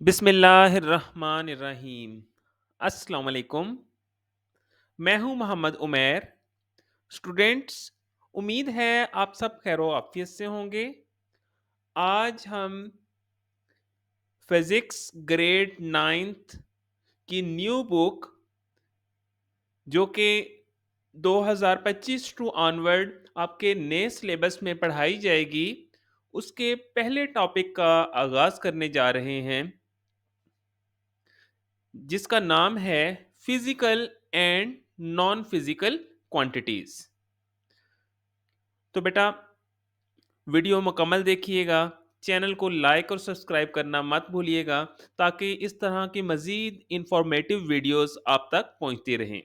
बिस्मिल्लाहिर्रहमानिर्रहीम। अस्सलाम वालेकुम। मैं हूं मोहम्मद उमैर। स्टूडेंट्स, उम्मीद है आप सब खैरो आफियत से होंगे। आज हम फिज़िक्स ग्रेड 9th की न्यू बुक जो कि 2025 टू ऑनवर्ड आपके नए सिलेबस में पढ़ाई जाएगी, उसके पहले टॉपिक का आगाज़ करने जा रहे हैं, जिसका नाम है physical and non physical quantities. तो बेटा, वीडियो मुकम्मल देखिएगा, चैनल को लाइक और सब्सक्राइब करना मत भूलिएगा, ताकि इस तरह की मज़ीद इंफॉर्मेटिव वीडियोस आप तक पहुंचती रहें।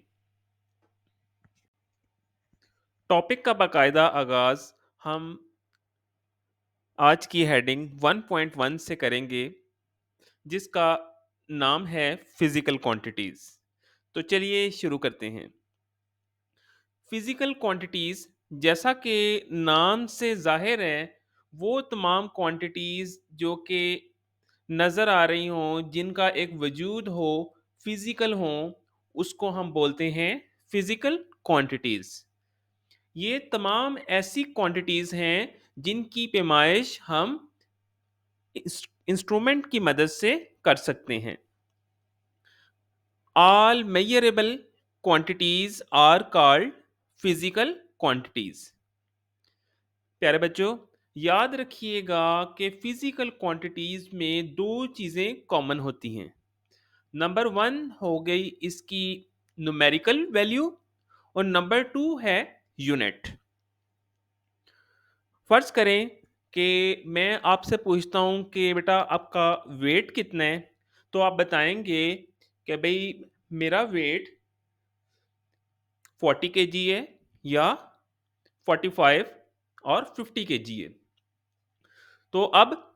टॉपिक का बाकायदा आगाज़ हम आज की हेडिंग 1.1 से करेंगे, जिसका नाम है फिजिकल क्वांटिटीज। तो चलिए शुरू करते हैं। फिजिकल क्वांटिटीज, जैसा कि नाम से जाहिर है, वो तमाम क्वांटिटीज जो कि नज़र आ रही हों, जिनका एक वजूद हो, फिजिकल हो, उसको हम बोलते हैं फिजिकल क्वांटिटीज। ये तमाम ऐसी क्वांटिटीज हैं जिनकी पैमाइश हम इंस्ट्रूमेंट की मदद से कर सकते हैं। All measurable quantities are called physical quantities। प्यारे बच्चों, याद रखिएगा कि फिजिकल क्वांटिटीज में दो चीज़ें कॉमन होती हैं। नंबर वन हो गई इसकी न्यूमेरिकल वैल्यू, और नंबर टू है यूनिट। फर्ज करें कि मैं आपसे पूछता हूं कि बेटा आपका वेट कितना है, तो आप बताएंगे कि भाई मेरा वेट 40 केजी है, या 45 और 50 केजी है। तो अब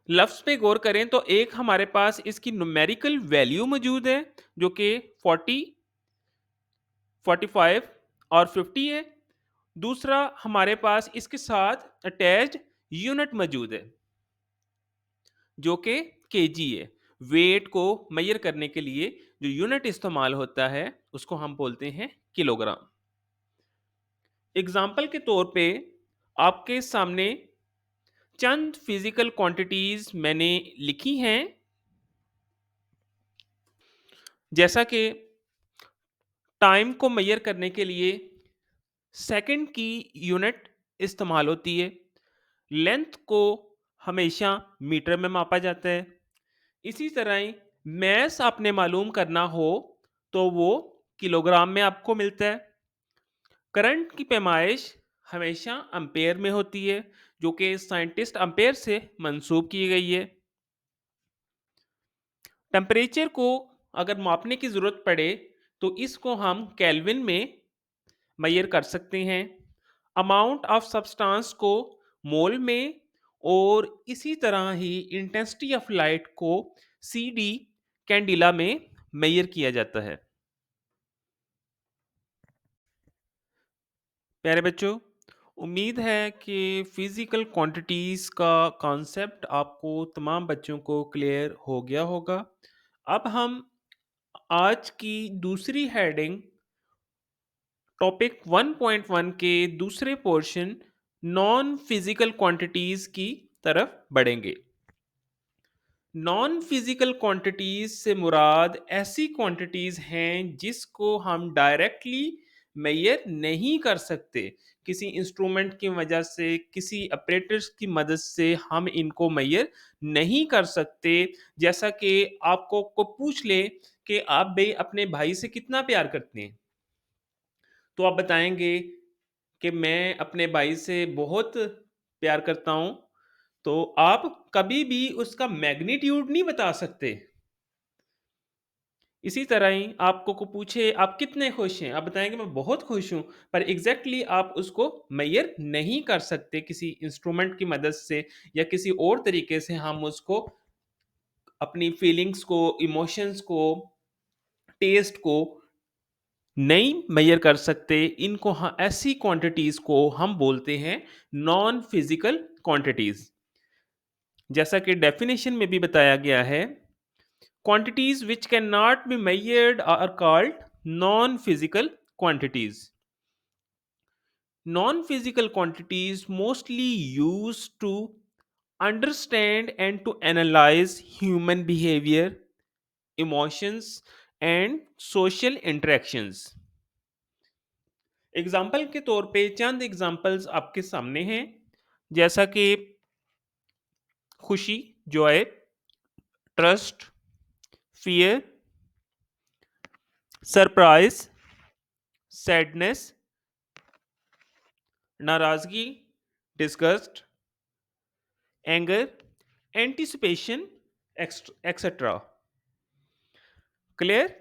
लफ्ज़ पे गौर करें तो एक हमारे पास इसकी न्यूमेरिकल वैल्यू मौजूद है, जो कि 40, 45 और 50 है। दूसरा, हमारे पास इसके साथ अटैच्ड यूनिट मौजूद है, जो कि केजी है। वेट को मेजर करने के लिए जो यूनिट इस्तेमाल होता है, उसको हम बोलते हैं किलोग्राम। एग्जाम्पल के तौर पे आपके सामने चंद फिजिकल क्वांटिटीज मैंने लिखी हैं, जैसा कि टाइम को मेजर करने के लिए सेकंड की यूनिट इस्तेमाल होती है। लेंथ को हमेशा मीटर में मापा जाता है। इसी तरह ही मैस आपने मालूम करना हो तो वो किलोग्राम में आपको मिलता है। करंट की पैमाइश हमेशा एम्पेयर में होती है, जो कि साइंटिस्ट एम्पेयर से मंसूब की गई है। टेम्परेचर को अगर मापने की ज़रूरत पड़े तो इसको हम केल्विन में मेजर कर सकते हैं। अमाउंट ऑफ सब्सटेंस को मोल में, और इसी तरह ही इंटेंसिटी ऑफ लाइट को सीडी कैंडिला में मेजर किया जाता है। प्यारे बच्चों, उम्मीद है कि फिजिकल क्वांटिटीज़ का कॉन्सेप्ट आपको तमाम बच्चों को क्लियर हो गया होगा। अब हम आज की दूसरी हेडिंग, टॉपिक 1.1 के दूसरे पोर्शन नॉन फिजिकल क्वांटिटीज की तरफ बढ़ेंगे। नॉन फिजिकल क्वांटिटीज से मुराद ऐसी क्वांटिटीज हैं जिसको हम डायरेक्टली मेजर नहीं कर सकते। किसी इंस्ट्रूमेंट की वजह से, किसी अपरेटर्स की मदद से हम इनको मेजर नहीं कर सकते। जैसा कि आपको को पूछ ले कि आप भाई अपने भाई से कितना प्यार करते हैं, तो आप बताएँगे कि मैं अपने भाई से बहुत प्यार करता हूँ, तो आप कभी भी उसका मैग्नीट्यूड नहीं बता सकते। इसी तरह ही आपको को पूछे आप कितने खुश हैं, आप बताएँगे मैं बहुत खुश हूँ, पर एग्ज़ैक्टली आप उसको मेज़र नहीं कर सकते किसी इंस्ट्रूमेंट की मदद से, या किसी और तरीके से हम उसको अपनी फीलिंग्स को, इमोशंस को, टेस्ट को नहीं मेजर कर सकते। इनको ऐसी क्वांटिटीज को हम बोलते हैं नॉन फिजिकल क्वांटिटीज। जैसा कि डेफिनेशन में भी बताया गया है Quantities which cannot be measured are called non-physical quantities. Non-physical quantities mostly used to understand and to analyze human behavior, emotions and social interactions. Example के तौर पे चंद एग्जाम्पल्स आपके सामने हैं, जैसा कि खुशी, joy, trust, fear, surprise, sadness, नाराजगी, disgust, anger, anticipation, etcetera. Clear?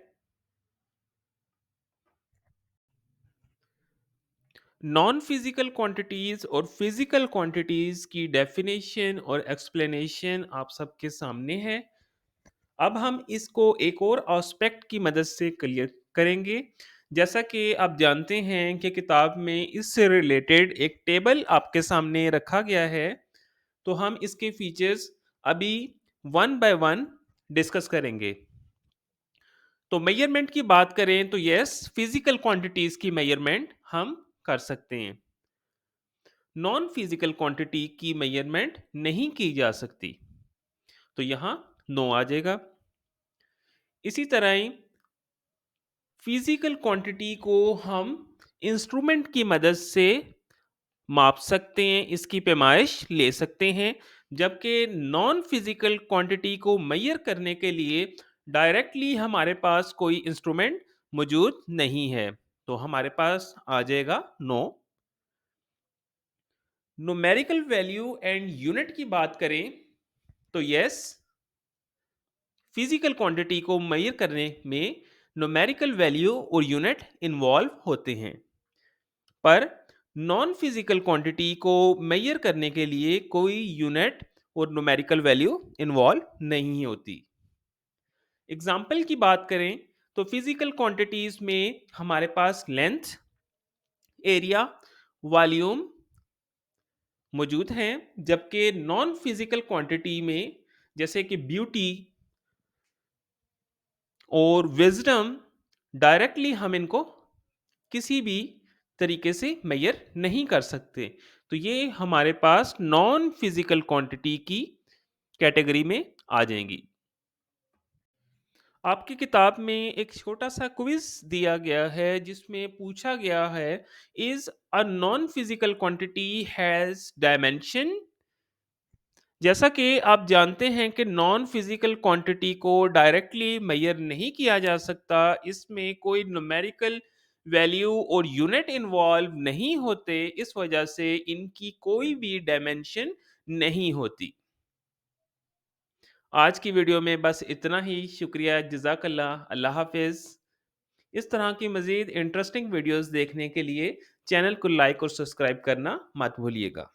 Non physical quantities और फिजिकल क्वांटिटीज की डेफिनेशन और एक्सप्लेनेशन आप सबके सामने है। अब हम इसको एक और एस्पेक्ट की मदद से क्लियर करेंगे। जैसा कि आप जानते हैं कि किताब में इससे रिलेटेड एक टेबल आपके सामने रखा गया है, तो हम इसके फीचर्स अभी वन बाय वन डिस्कस करेंगे। तो मेजरमेंट की बात करें तो यस, फिजिकल क्वांटिटीज की मेजरमेंट हम कर सकते हैं। नॉन फिजिकल क्वांटिटी की मेजरमेंट नहीं की जा सकती, तो यहां नो आ जाएगा। इसी तरह ही फिजिकल क्वांटिटी को हम इंस्ट्रूमेंट की मदद से माप सकते हैं, इसकी पैमाइश ले सकते हैं, जबकि नॉन फिजिकल क्वांटिटी को मेजर करने के लिए डायरेक्टली हमारे पास कोई इंस्ट्रूमेंट मौजूद नहीं है, तो हमारे पास आ जाएगा no. Numerical value and unit की बात करें तो यस, फिजिकल क्वांटिटी को मेजर करने में न्यूमेरिकल वैल्यू और यूनिट इन्वॉल्व होते हैं, पर नॉन फिजिकल क्वांटिटी को मेजर करने के लिए कोई यूनिट और न्यूमेरिकल वैल्यू इन्वॉल्व नहीं होती। एग्जाम्पल की बात करें तो फिजिकल क्वांटिटीज में हमारे पास लेंथ, एरिया, वॉल्यूम मौजूद हैं, जबकि नॉन फिजिकल क्वांटिटी में जैसे कि ब्यूटी और विजडम डायरेक्टली हम इनको किसी भी तरीके से मेजर नहीं कर सकते, तो ये हमारे पास नॉन फिजिकल क्वांटिटी की कैटेगरी में आ जाएंगी। आपकी किताब में एक छोटा सा क्विज दिया गया है जिसमें पूछा गया है, is a non physical quantity has dimension. जैसा कि आप जानते हैं कि नॉन फिजिकल क्वांटिटी को डायरेक्टली मेजर नहीं किया जा सकता, इसमें कोई न्यूमेरिकल वैल्यू और यूनिट इन्वॉल्व नहीं होते, इस वजह से इनकी कोई भी डायमेंशन नहीं होती। आज की वीडियो में बस इतना ही। शुक्रिया, जज़ाकल्लाह, अल्लाह हाफ़िज़। इस तरह की मज़ीद इंटरेस्टिंग वीडियोज़ देखने के लिए चैनल को लाइक और सब्सक्राइब करना मत भूलिएगा।